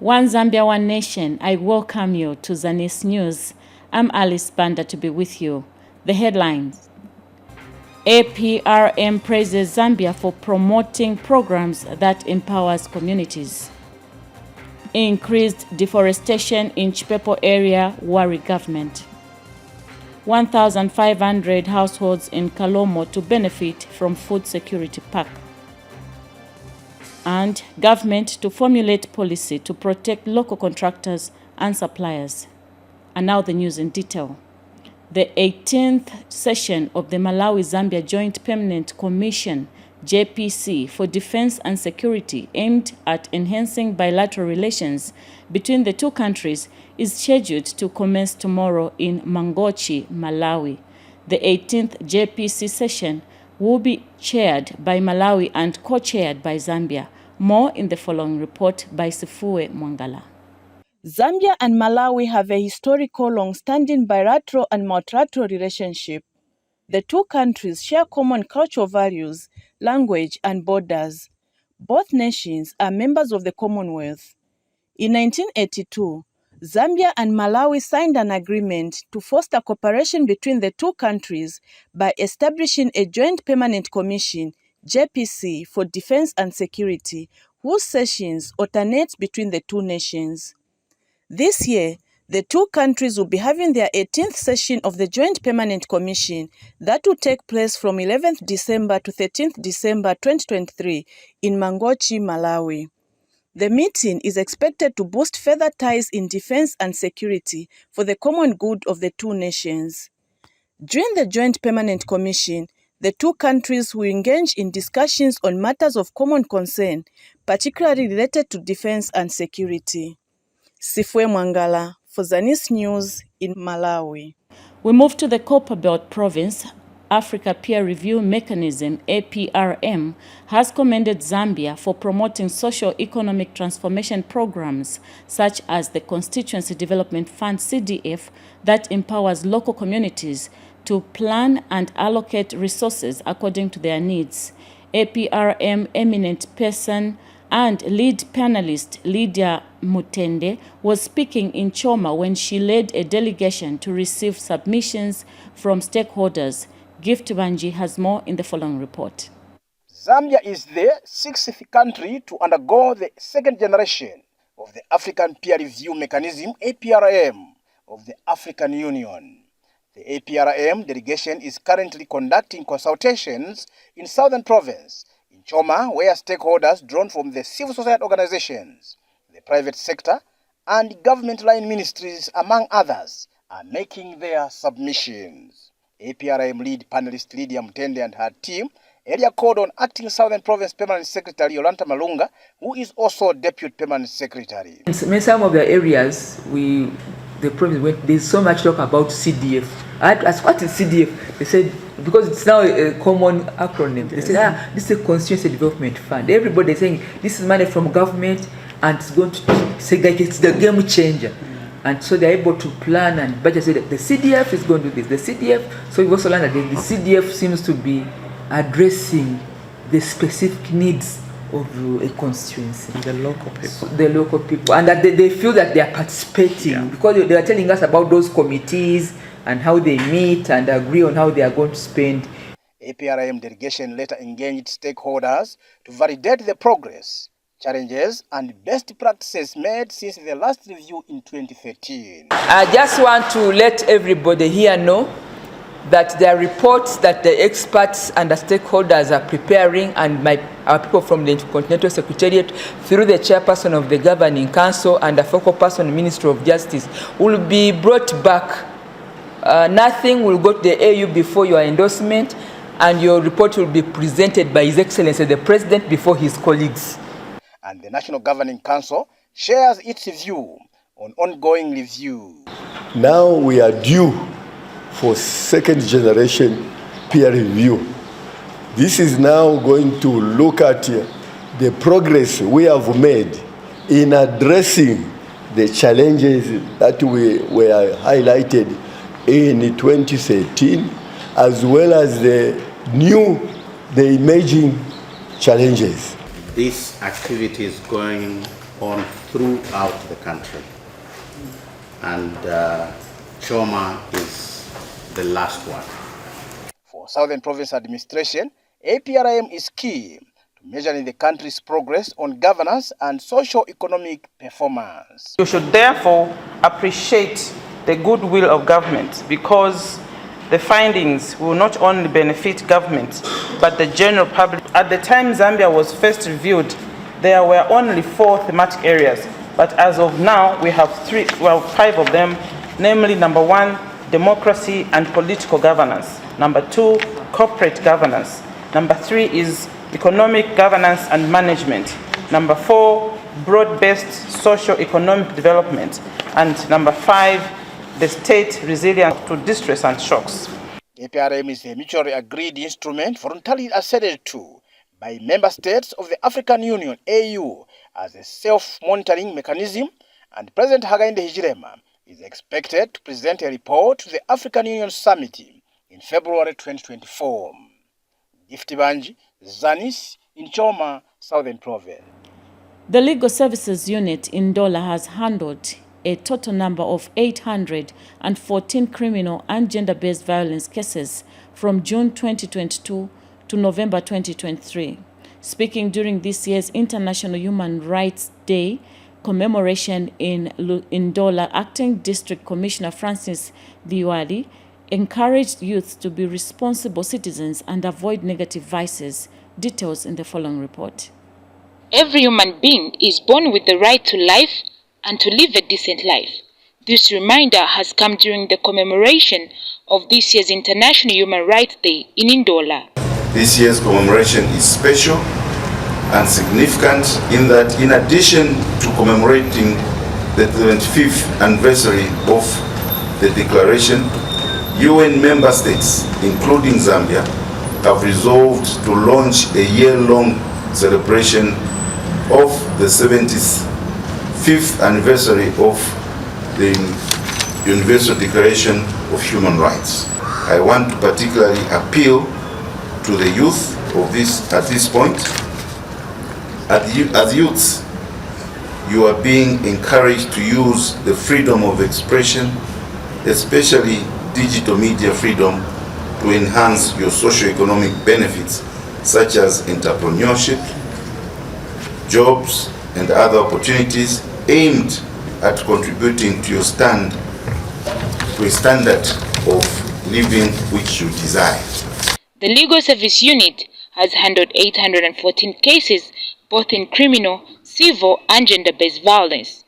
One Zambia, One Nation, I welcome you to ZANIS News. I'm Alice Banda to be with you. The headlines. APRM praises Zambia for promoting programs that empowers communities. Increased deforestation in Chipepo area, worry government. 1,500 households in Kalomo to benefit from food security pack. And government to formulate policy to protect local contractors and suppliers. And now the news in detail. The 18th session of the Malawi-Zambia Joint Permanent Commission, JPC, for Defense and Security aimed at enhancing bilateral relations between the two countries is scheduled to commence tomorrow in Mangochi, Malawi. The 18th JPC session will be chaired by Malawi and co-chaired by Zambia. More in the following report by Sifue Mwangala. Zambia and Malawi have a historical, long-standing bilateral and multilateral relationship. The two countries share common cultural values, language, and borders. Both nations are members of the Commonwealth. In 1982, Zambia and Malawi signed an agreement to foster cooperation between the two countries by establishing a Joint Permanent Commission, JPC, for Defense and Security, whose sessions alternate between the two nations. This year, the two countries will be having their 18th session of the Joint Permanent Commission that will take place from 11th December to 13th December 2023 in Mangochi, Malawi. The meeting is expected to boost further ties in defense and security for the common good of the two nations. During the Joint Permanent Commission, the two countries will engage in discussions on matters of common concern, particularly related to defense and security. Sifue Mwangala for ZANIS News in Malawi. We move to the Copperbelt Province. Africa Peer Review Mechanism, APRM, has commended Zambia for promoting socio-economic transformation programs such as the Constituency Development Fund, CDF, that empowers local communities to plan and allocate resources according to their needs. APRM eminent person and lead panelist Lydia Mutende was speaking in Choma when she led a delegation to receive submissions from stakeholders. Gift Banji has more in the following report. Zambia is the 6th country to undergo the second generation of the African Peer Review Mechanism, APRM, of the African Union. The APRM delegation is currently conducting consultations in Southern Province, in Choma, where stakeholders drawn from the civil society organizations, the private sector, and government line ministries, among others, are making their submissions. APRM lead panelist Lydia Mutende and her team earlier called on acting Southern Province Permanent Secretary Yolanta Malunga, who is also Deputy Permanent Secretary. In some of the areas, the province there's so much talk about CDF. I asked, what is CDF? They said, because it's now a common acronym. They said, this is a Constituency Development Fund. Everybody is saying, this is money from government and it's going to say that it's the game changer. And so they're able to plan and budget. Say that the CDF is going to do this. The CDF, so we also learned that the CDF seems to be addressing the specific needs of a constituency. The local people. The local people. And that they feel that they are participating because they are telling us about those committees and how they meet and agree on how they are going to spend. APRM delegation later engaged stakeholders to validate the progress, challenges, and best practices made since the last review in 2013. I just want to let everybody here know that there are reports that the experts and the stakeholders are preparing, and our people from the Intercontinental Secretariat through the chairperson of the Governing Council and the focal person, Ministry of Justice, will be brought back. Nothing will go to the AU before your endorsement, and your report will be presented by His Excellency the President before his colleagues. And the National Governing Council shares its view on ongoing review. Now we are due for second generation peer review. This is now going to look at the progress we have made in addressing the challenges that were highlighted in 2013, as well as the emerging challenges. This activity is going on throughout the country. And Choma is the last one. For Southern Province Administration, APRM is key to measuring the country's progress on governance and socio-economic performance. You should therefore appreciate the goodwill of government, because the findings will not only benefit government but the general public. At the time Zambia was first reviewed, there were only 4 thematic areas, but as of now we have 5 of them, namely number 1, democracy and political governance, number 2, corporate governance, number 3 is economic governance and management, number 4, broad-based socio-economic development, and number 5, the state resilience to distress and shocks. APRM is a mutually agreed instrument voluntarily acceded to by member states of the African Union, AU, as a self-monitoring mechanism, and President Hakainde Hichilema is expected to present a report to the African Union Summit in February 2024. Gifty Banji, ZANIS, in Choma, Southern Province. The Legal Services Unit in Ndola has handled a total number of 814 criminal and gender-based violence cases from June 2022 to November 2023. Speaking during this year's International Human Rights Day commemoration in Ndola, Acting District Commissioner Francis Diwali encouraged youth to be responsible citizens and avoid negative vices. Details in the following report. Every human being is born with the right to life and to live a decent life. This reminder has come during the commemoration of this year's International Human Rights Day in Ndola. This year's commemoration is special and significant in that, in addition to commemorating the 25th anniversary of the declaration, UN member states, including Zambia, have resolved to launch a year-long celebration of the 75th anniversary of the Universal Declaration of Human Rights. I want to particularly appeal to the youth of at this point. As youths, you are being encouraged to use the freedom of expression, especially digital media freedom, to enhance your socio-economic benefits, such as entrepreneurship, jobs, and other opportunities aimed at contributing to your standard of living which you desire. The Legal Service Unit has handled 814 cases, both in criminal, civil, and gender-based violence.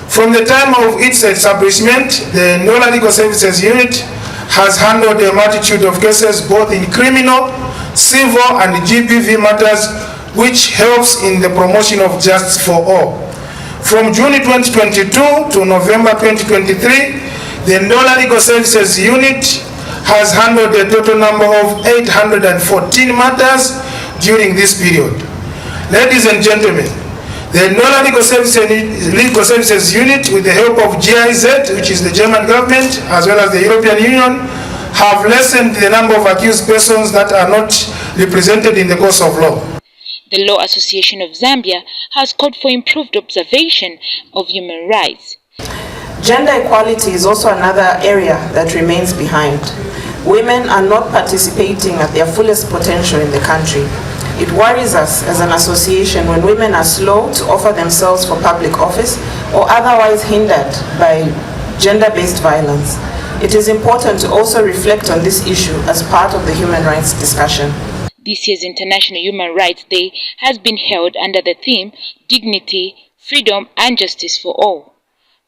From the time of its establishment, the Ndola Legal Services Unit has handled a multitude of cases both in criminal, civil, and GBV matters, which helps in the promotion of justice for all. From June 2022 to November 2023, the Ndola Legal Services Unit has handled a total number of 814 matters during this period. Ladies and gentlemen, the Ndola Legal Services Unit, with the help of GIZ, which is the German government, as well as the European Union, have lessened the number of accused persons that are not represented in the course of law. The Law Association of Zambia has called for improved observation of human rights. Gender equality is also another area that remains behind. Women are not participating at their fullest potential in the country. It worries us as an association when women are slow to offer themselves for public office or otherwise hindered by gender-based violence. It is important to also reflect on this issue as part of the human rights discussion. This year's International Human Rights Day has been held under the theme Dignity, Freedom and Justice for All.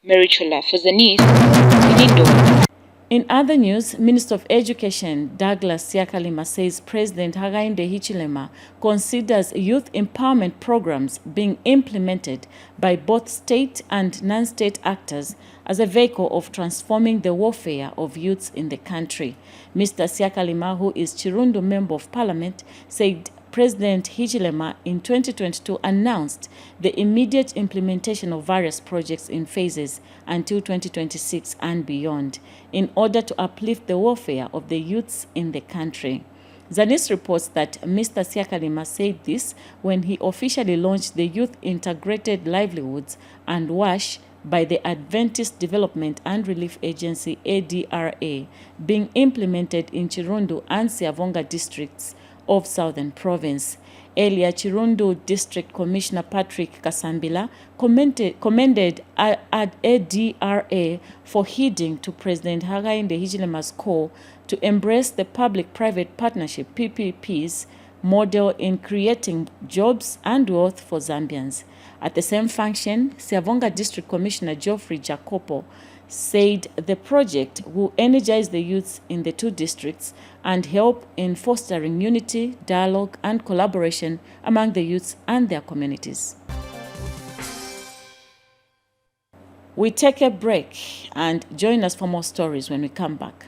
Mary Chola for ZANIS, in Ndola. In other news, Minister of Education Douglas Siakalima says President Hakainde Hichilema considers youth empowerment programs being implemented by both state and non-state actors as a vehicle of transforming the welfare of youths in the country. Mr. Siakalima, who is Chirundu Member of Parliament, said President Hichilema in 2022 announced the immediate implementation of various projects in phases until 2026 and beyond in order to uplift the welfare of the youths in the country. ZANIS reports that Mr. Siakalima said this when he officially launched the Youth Integrated Livelihoods and WASH by the Adventist Development and Relief Agency ADRA being implemented in Chirundu and Siavonga districts of Southern Province. Earlier, Chirundu District Commissioner Patrick Kasambila commended ADRA for heeding to President Hakainde Hichilema's call to embrace the public-private partnership PPPs model in creating jobs and wealth for Zambians. At the same function, Siavonga District Commissioner Geoffrey Jacopo said the project will energize the youths in the two districts and help in fostering unity, dialogue, and collaboration among the youths and their communities. We take a break and join us for more stories when we come back.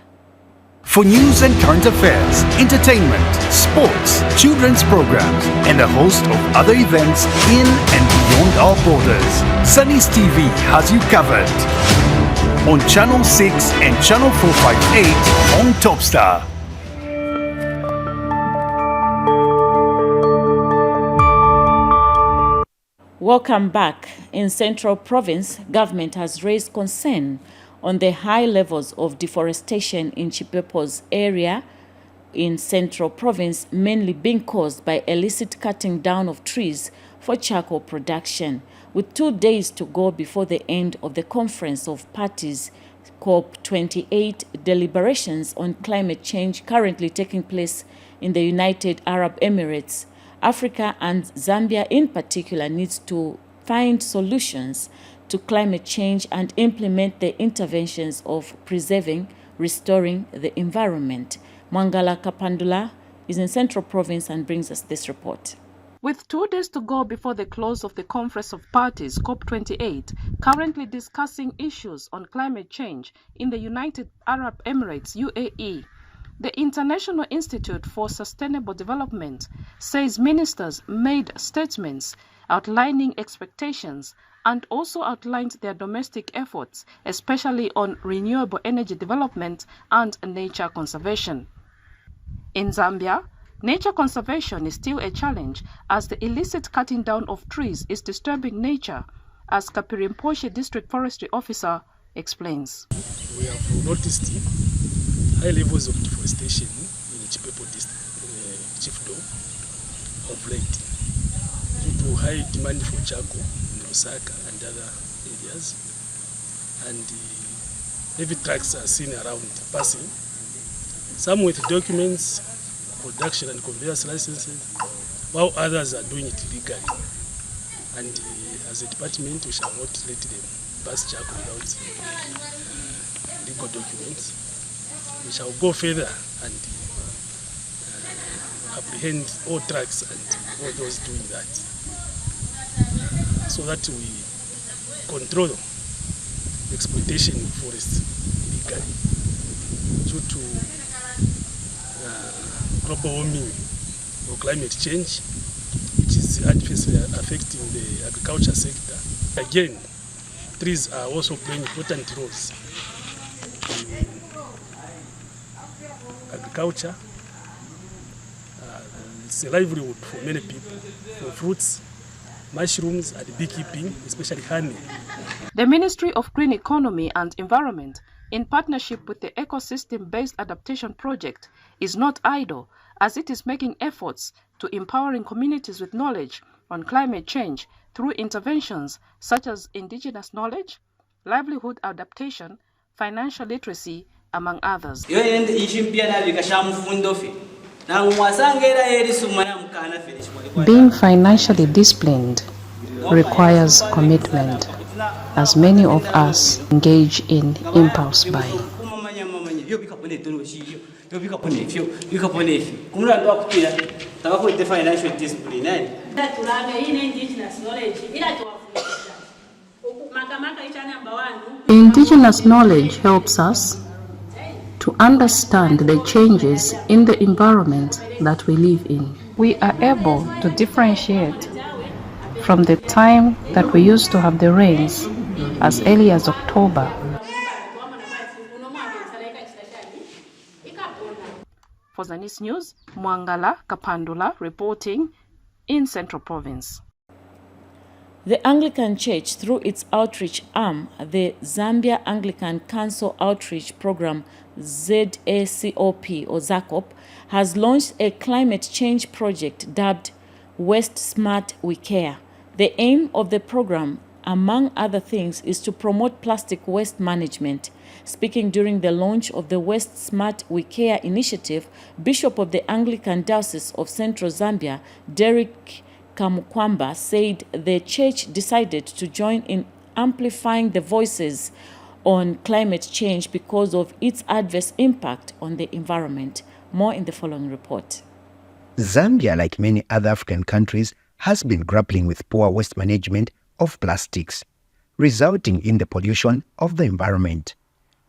For news and current affairs, entertainment, sports, children's programs, and a host of other events in and beyond our borders, ZANIS TV has you covered. On Channel 6 and Channel 458 on Topstar. Welcome back. In Central Province, government has raised concern on the high levels of deforestation in Chipepo's area in Central Province, mainly being caused by illicit cutting down of trees for charcoal production. With 2 days to go before the end of the Conference of Parties COP28 deliberations on climate change currently taking place in the United Arab Emirates, Africa and Zambia in particular needs to find solutions to climate change and implement the interventions of preserving, restoring the environment. Mangala Kapandula is in Central Province and brings us this report. With 2 days to go before the close of the Conference of Parties COP28, currently discussing issues on climate change in the United Arab Emirates, UAE, the International Institute for Sustainable Development says ministers made statements outlining expectations and also outlined their domestic efforts, especially on renewable energy development and nature conservation. In Zambia, nature conservation is still a challenge as the illicit cutting down of trees is disturbing nature, as Kapirimposhi District Forestry Officer explains. We have noticed high levels of deforestation in Chipepo Chiefdom of late due to high demand for charcoal in Osaka and other areas, and heavy trucks are seen around passing, some with documents, production and conveyance licenses, while others are doing it legally. And as a department, we shall not let them pass charcoal without legal documents. We shall go further and apprehend all trucks and all those doing that, so that we control exploitation of forests illegally due to global warming or climate change, which is adversely affecting the agriculture sector. Again, trees are also playing important roles in agriculture. It's a livelihood for many people, for fruits, mushrooms and beekeeping, especially honey. The Ministry of Green Economy and Environment, in partnership with the Ecosystem-Based Adaptation Project, is not idle, as it is making efforts to empowering communities with knowledge on climate change through interventions such as indigenous knowledge, livelihood adaptation, financial literacy, among others. Being financially disciplined requires commitment, as many of us engage in impulse buying. Indigenous knowledge helps us to understand the changes in the environment that we live in. We are able to differentiate from the time that we used to have the rains as early as For ZANIS News, Mwangala Kapandula reporting in Central Province. The Anglican Church, through its outreach arm, the Zambia Anglican Council Outreach Program, ZACOP or ZACOP, has launched a climate change project dubbed West Smart We Care. The aim of the program, among other things, is to promote plastic waste management. Speaking during the launch of the West Smart We Care initiative, Bishop of the Anglican Diocese of Central Zambia, Derek Kamukwamba, said the church decided to join in amplifying the voices on climate change because of its adverse impact on the environment. More in the following report. Zambia, like many other African countries, has been grappling with poor waste management of plastics, resulting in the pollution of the environment.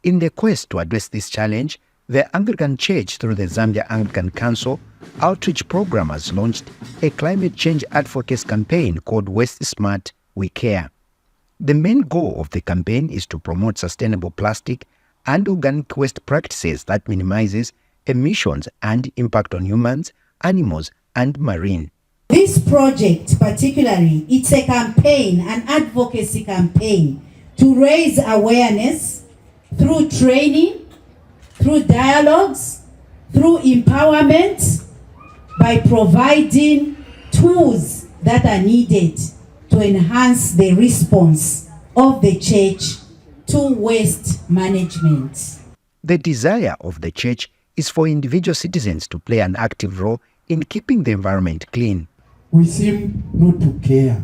In the quest to address this challenge, the Anglican Church, through the Zambia Anglican Council Outreach Program, has launched a climate change advocacy campaign called West Smart We Care. The main goal of the campaign is to promote sustainable plastic and organic waste practices that minimizes emissions and impact on humans, animals, and marine. This project particularly, it's a campaign, an advocacy campaign to raise awareness through training, through dialogues, through empowerment, by providing tools that are needed to enhance the response of the church to waste management. The desire of the church is for individual citizens to play an active role in keeping the environment clean. We seem not to care.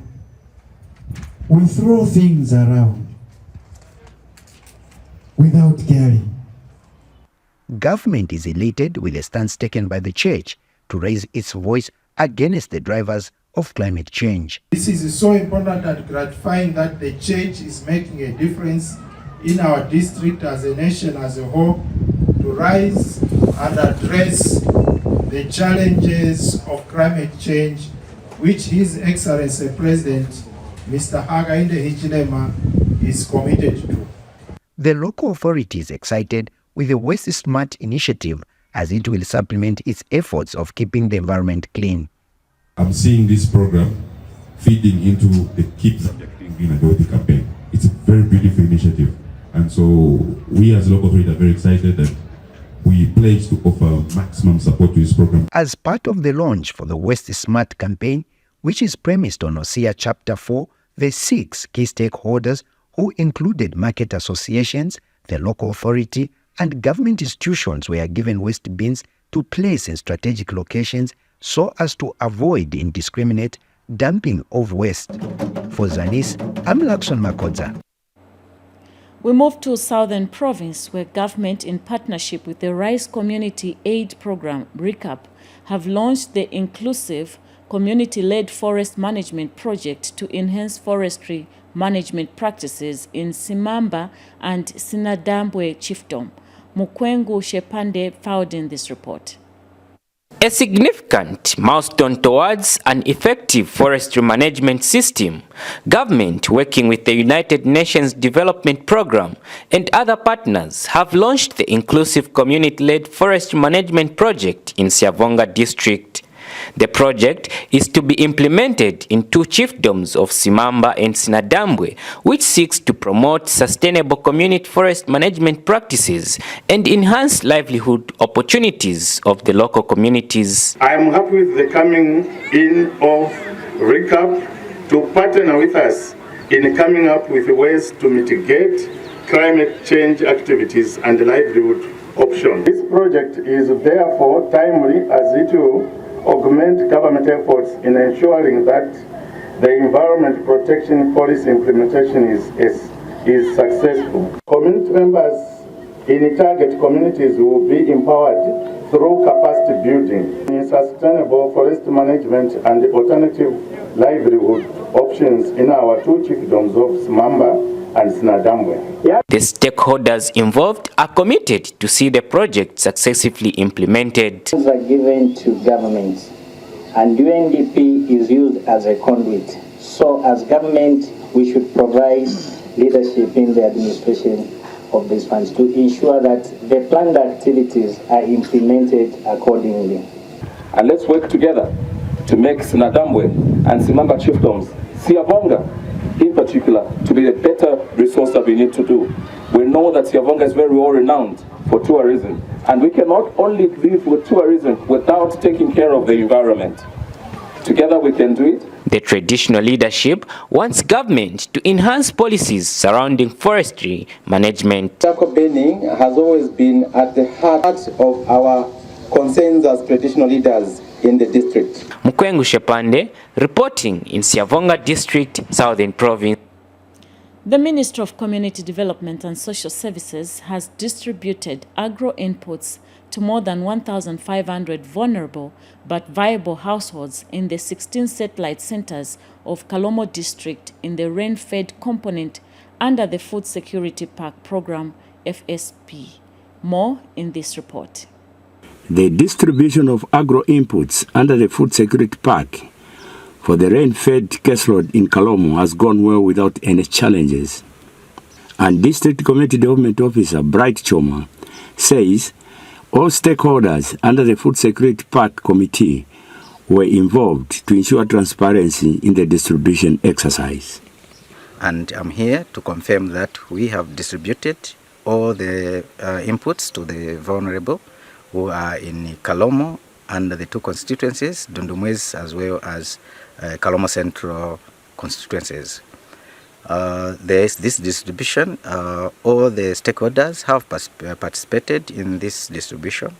We throw things around without caring. Government is elated with the stance taken by the church to raise its voice against the drivers of climate change. This is so important and gratifying that the church is making a difference in our district, as a nation as a whole, to rise and address the challenges of climate change, which His Excellency President Mr. Hakainde Hichilema is committed to. The local authority is excited with the West Smart initiative, as it will supplement its efforts of keeping the environment clean. I'm seeing this program feeding into the Keep Zambia Clean, Green and Healthy campaign. It's a very beautiful initiative. And so we as local authority are very excited that we pledge to offer maximum support to this program. As part of the launch for the West Smart campaign, which is premised on OSEA Chapter 4, the 6 key stakeholders, who included market associations, the local authority, and government institutions, were given waste bins to place in strategic locations so as to avoid indiscriminate dumping of waste. For ZANIS, I'm Lakson Makodza. We move to Southern Province, where government, in partnership with the Rice Community Aid Program, RICAP, have launched the inclusive community-led forest management project to enhance forestry management practices in Simamba and Sinadambwe Chiefdom. Mukwengu Shepande filed in this report. A significant milestone towards an effective forestry management system, government, working with the United Nations Development Programme and other partners, have launched the Inclusive Community-Led Forestry Management Project in Siavonga District. The project is to be implemented in 2 chiefdoms of Simamba and Sinadambwe, which seeks to promote sustainable community forest management practices and enhance livelihood opportunities of the local communities. I am happy with the coming in of RICAP to partner with us in coming up with ways to mitigate climate change activities and livelihood options. This project is therefore timely, as it will augment government efforts in ensuring that the environment protection policy implementation is successful. Community members in target communities will be empowered through capacity building in sustainable forest management and alternative livelihood options in our 2 chiefdoms of Simamba and Sinadambwe. The stakeholders involved are committed to see the project successfully implemented. Funds are given to government, and UNDP is used as a conduit. So as government, we should provide leadership in the administration of these funds to ensure that the planned activities are implemented accordingly. And let's work together to make Sinadambwe and Simamba chiefdoms, Siavonga in particular, to be a better resource that we need to do. We know that Siavonga is very well renowned for tourism, and we cannot only live with tourism without taking care of the environment. Together we can do it. The traditional leadership wants government to enhance policies surrounding forestry management. Tobacco burning has always been at the heart of our concerns as traditional leaders in the district. Mukwengu Shepande reporting in Siavonga District, Southern Province. The Ministry of Community Development and Social Services has distributed agro inputs to more than 1,500 vulnerable but viable households in the 16 satellite centers of Kalomo District in the rain-fed component under the Food Security Pack Program, FSP. More in this report. The distribution of agro inputs under the Food Security Pack for the rain-fed caseload in Kalomo has gone well without any challenges. And District Community Development Officer Bright Choma says all stakeholders under the Food Security Pack Committee were involved to ensure transparency in the distribution exercise. And I'm here to confirm that we have distributed all the inputs to the vulnerable who are in Kalomo and the two constituencies, Dundumwezi as well as Kalomo Central constituencies. There is this distribution. All the stakeholders have participated in this distribution,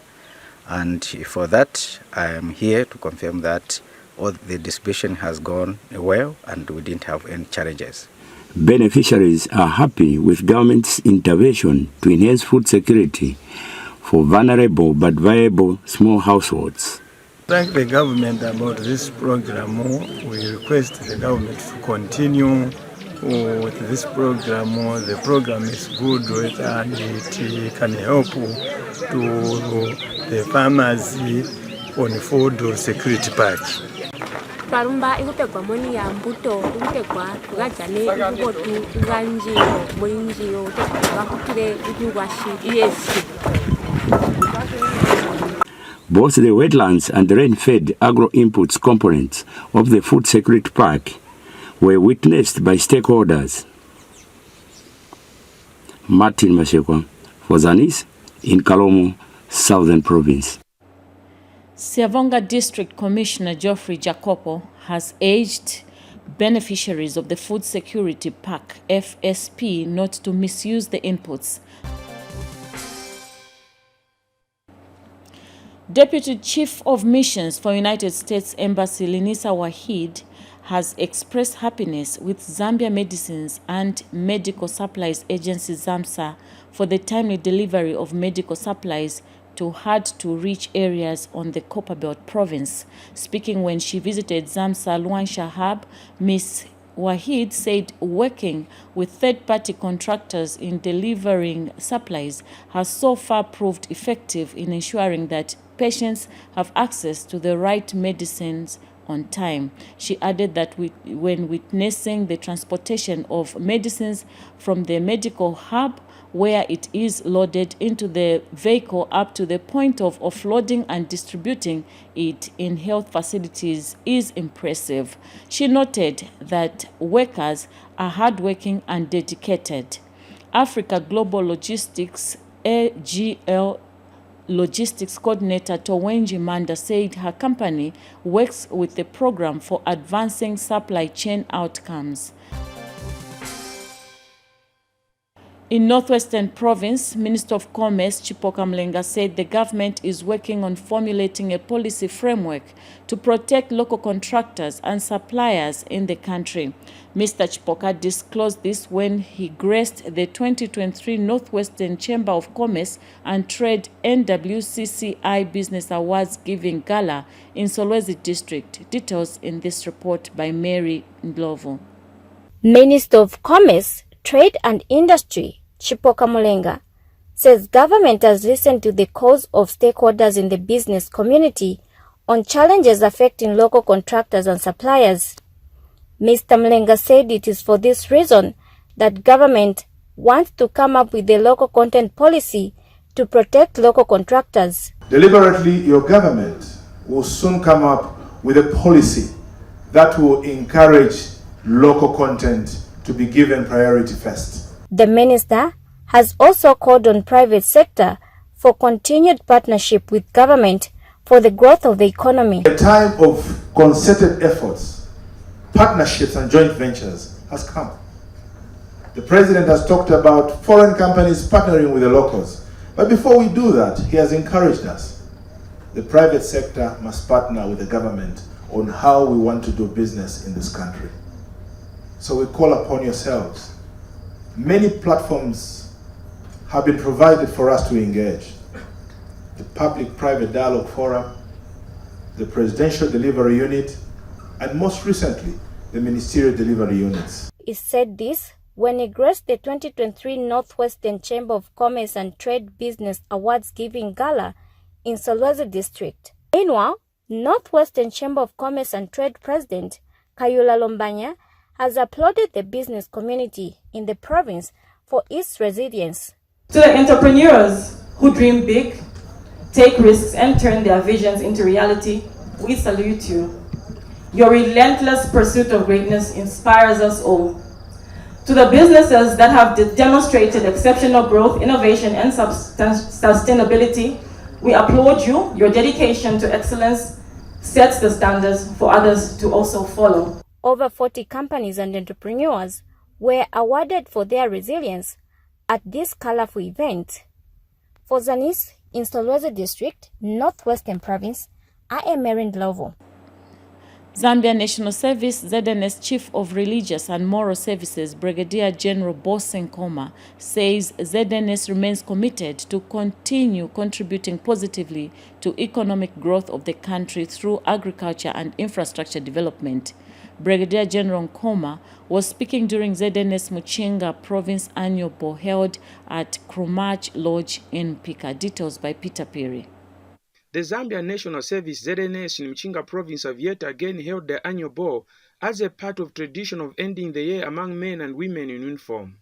and for that I am here to confirm that all the distribution has gone well and we didn't have any challenges. Beneficiaries are happy with government's intervention to enhance food security for vulnerable but viable small households. Thank the government about this program. We request the government to continue with this program. The program is good and it can help to the farmers on food security pack. Parumba ikutegwa moni ya mbuto ikutegwa tugajane ikubotu tuganjiro moinjiro utegwa kukire ikungwashi yes. Both the wetlands and the rain-fed agro-inputs components of the Food Security Pack were witnessed by stakeholders. Martin Mashekwa for ZANIS in Kalomo, Southern Province. Siavonga District Commissioner Geoffrey Jacopo has urged beneficiaries of the Food Security Pack FSP not to misuse the inputs. Deputy Chief of Missions for United States Embassy Linisa Wahid has expressed happiness with Zambia Medicines and Medical Supplies Agency ZAMSA for the timely delivery of medical supplies to hard-to-reach areas on the Copperbelt province. Speaking when she visited ZAMSA Luansha Hub, Ms. Wahid said working with third-party contractors in delivering supplies has so far proved effective in ensuring that patients have access to the right medicines on time. She added that when witnessing the transportation of medicines from the medical hub, where it is loaded into the vehicle up to the point of offloading and distributing it in health facilities is impressive. She noted that workers are hardworking and dedicated. Africa Global Logistics AGL Logistics Coordinator Towenji Manda said her company works with the program for advancing supply chain outcomes. In Northwestern Province, Minister of Commerce Chipoka Mlenga said the government is working on formulating a policy framework to protect local contractors and suppliers in the country. Mr. Chipoka disclosed this when he graced the 2023 Northwestern Chamber of Commerce and Trade NWCCI Business Awards Giving Gala in Solwezi District. Details in this report by Mary Ndlovu. Minister of Commerce, Trade and Industry, Chipoka Mulenga, says government has listened to the calls of stakeholders in the business community on challenges affecting local contractors and suppliers. Mr. Mulenga said it is for this reason that government wants to come up with a local content policy to protect local contractors. Deliberately, your government will soon come up with a policy that will encourage local content to be given priority first. The minister has also called on private sector for continued partnership with government for the growth of the economy. A time of concerted efforts, partnerships and joint ventures has come. The president has talked about foreign companies partnering with the locals. But before we do that, he has encouraged us. The private sector must partner with the government on how we want to do business in this country. So we call upon yourselves. Many platforms have been provided for us to engage. The Public-Private Dialogue Forum, the Presidential Delivery Unit, and most recently, the Ministerial Delivery Units. He said this when he graced the 2023 Northwestern Chamber of Commerce and Trade Business Awards Giving Gala in Solwezi District. Meanwhile, Northwestern Chamber of Commerce and Trade President Kayula Lombanya has applauded the business community in the province for its resilience. To the entrepreneurs who dream big, take risks and turn their visions into reality, we salute you. Your relentless pursuit of greatness inspires us all. To the businesses that have demonstrated exceptional growth, innovation, and sustainability, we applaud you. Your dedication to excellence sets the standards for others to also follow. Over 40 companies and entrepreneurs were awarded for their resilience at this colorful event. For ZANIS in Solwezi District, Northwestern Province, I am Erin Lovo. Zambia National Service ZNS Chief of Religious and Moral Services Brigadier General Bosing Koma says ZNS remains committed to continue contributing positively to economic growth of the country through agriculture and infrastructure development. Brigadier General Nkoma was speaking during ZNS Muchinga Province Annual Ball held at Krumach Lodge in Pika. Details by Peter Perry. The Zambia National Service ZNS in Muchinga Province have yet again held the annual ball as a part of tradition of ending the year among men and women in uniform.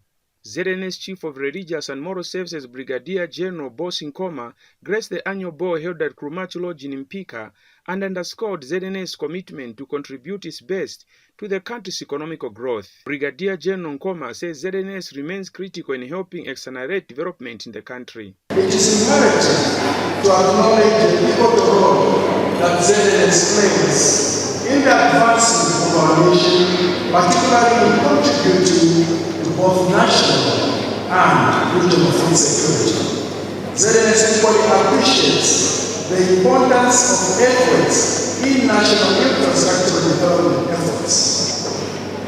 ZNS Chief of Religious and Moral Services Brigadier General Bosing Koma graced the annual ball held at Krumach Lodge in Mpika and underscored ZNS' commitment to contribute its best to the country's economical growth. Brigadier General Nkoma says ZNS remains critical in helping accelerate development in the country. It is imperative to acknowledge the pivotal role that ZNS plays in the advancement of our nation, particularly in contributing to both national and regional food security. ZNS equally appreciates the importance of efforts in national infrastructure development efforts.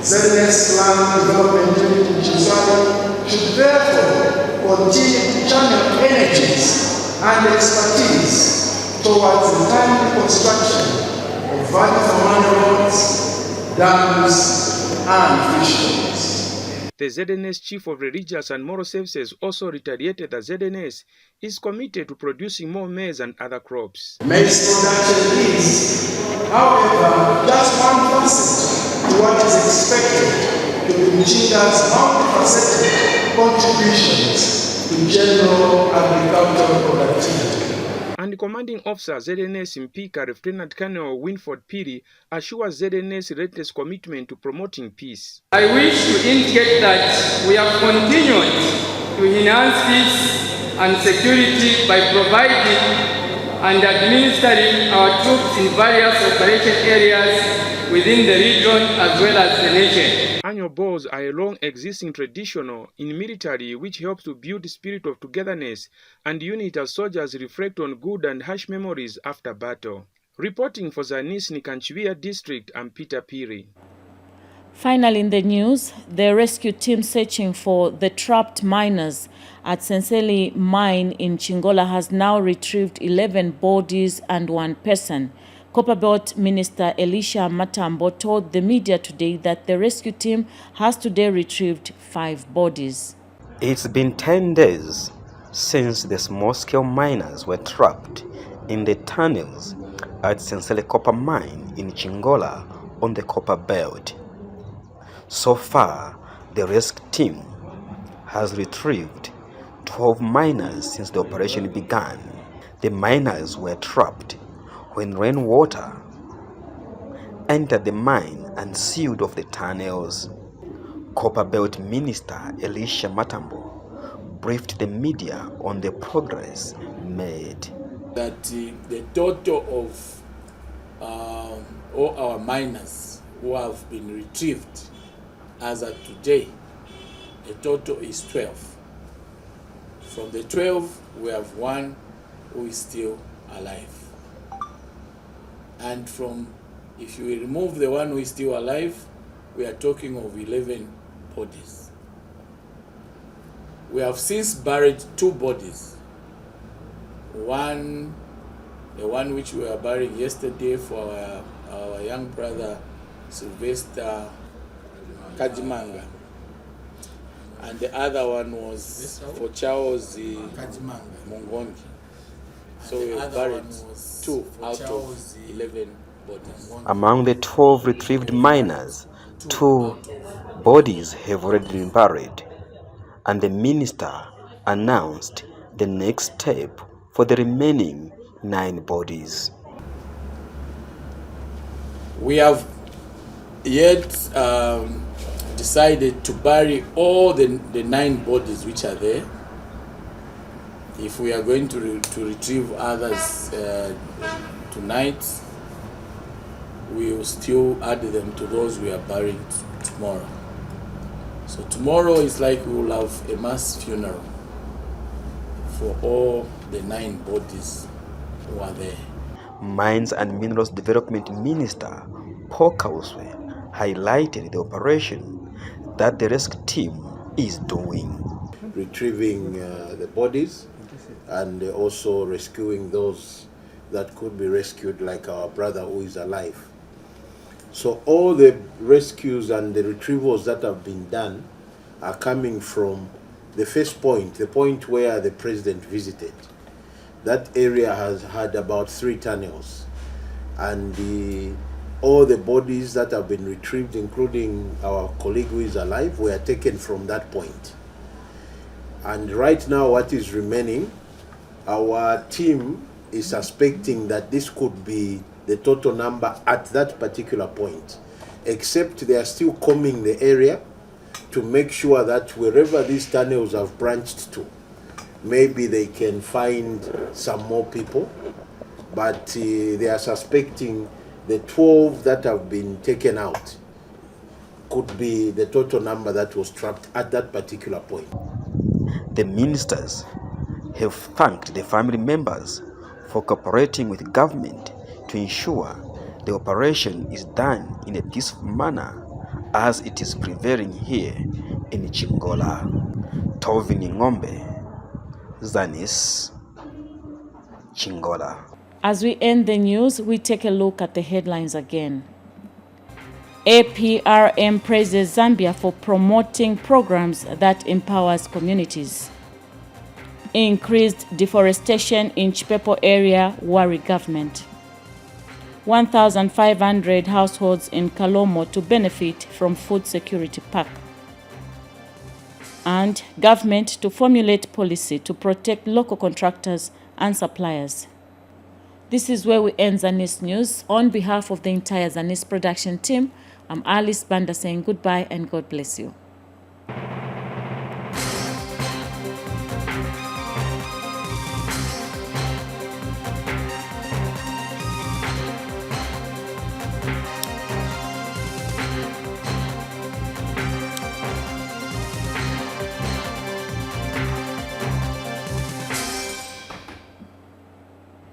ZNS Land Development Unit in Chiswali should therefore continue to channel energies and expertise towards the timely construction of value-for-money roads, dams, and fish ponds. The ZNS Chief of Religious and Moral Services also reiterated that ZNS is committed to producing more maize and other crops. Maize production is, however, just one facet to what is expected to be Muchinga's multifaceted contributions to general agricultural productivity. And Commanding Officer ZNS in Mpika, Lieutenant Colonel Winford Piri, assures ZNS relentless commitment to promoting peace. I wish to indicate that we have continued to enhance peace and security by providing and administering our troops in various operation areas within the region as well as the nation. Annual balls are a long-existing tradition in military which helps to build the spirit of togetherness and unity as soldiers reflect on good and harsh memories after battle. Reporting for ZANIS Nikanchivia District, I'm Peter Piri. Finally in the news, the rescue team searching for the trapped miners at Senseli mine in Chingola has now retrieved 11 bodies and 1 person. Copperbelt Minister Elisha Matambo told the media today that the rescue team has today retrieved 5 bodies. It's been 10 days since the small-scale miners were trapped in the tunnels at Senseli copper mine in Chingola on the Copper Belt. So far, the rescue team has retrieved 12 miners since the operation began. The miners were trapped when rainwater entered the mine and sealed off the tunnels. Copperbelt Minister Elisha Matambo briefed the media on the progress made. That the total of all our miners who have been retrieved as of today, the total is 12. From the 12, we have one who is still alive. And if you remove the one who is still alive, we are talking of 11 bodies. We have since buried 2 bodies. The one which we were burying yesterday for our young brother Sylvester Kajimanga, and the other one was for Charles Mongongi. So we have buried 2 out of 11 bodies. Among the 12 retrieved miners, 2 bodies have already been buried, and the minister announced the next step for the remaining 9 bodies. We have yet decided to bury all the 9 bodies which are there. If we are going to retrieve others tonight, we will still add them to those we are burying tomorrow. So tomorrow is like we will have a mass funeral for all the 9 bodies who are there. Mines and Minerals Development Minister Paul Kauswe highlighted the operation that the rescue team is doing. Retrieving the bodies and also rescuing those that could be rescued, like our brother who is alive. So all the rescues and the retrievals that have been done are coming from the first point, the point where the president visited. That area has had about 3 tunnels, and all the bodies that have been retrieved, including our colleague who is alive, were taken from that point. And right now what is remaining, our team is suspecting that this could be the total number at that particular point, except they are still combing the area to make sure that wherever these tunnels have branched to, maybe they can find some more people. But they are suspecting the 12 that have been taken out could be the total number that was trapped at that particular point. The ministers have thanked the family members for cooperating with government to ensure the operation is done in a peaceful manner as it is prevailing here in Chingola. Tovini Ngombe, ZANIS, Chingola. As we end the news, we take a look at the headlines again. APRM praises Zambia for promoting programs that empowers communities. Increased deforestation in Chipepo area worry government. 1,500 households in Kalomo to benefit from food security pack. And government to formulate policy to protect local contractors and suppliers. This is where we end ZANIS News. On behalf of the entire ZANIS production team, I'm Alice Banda saying goodbye and God bless you.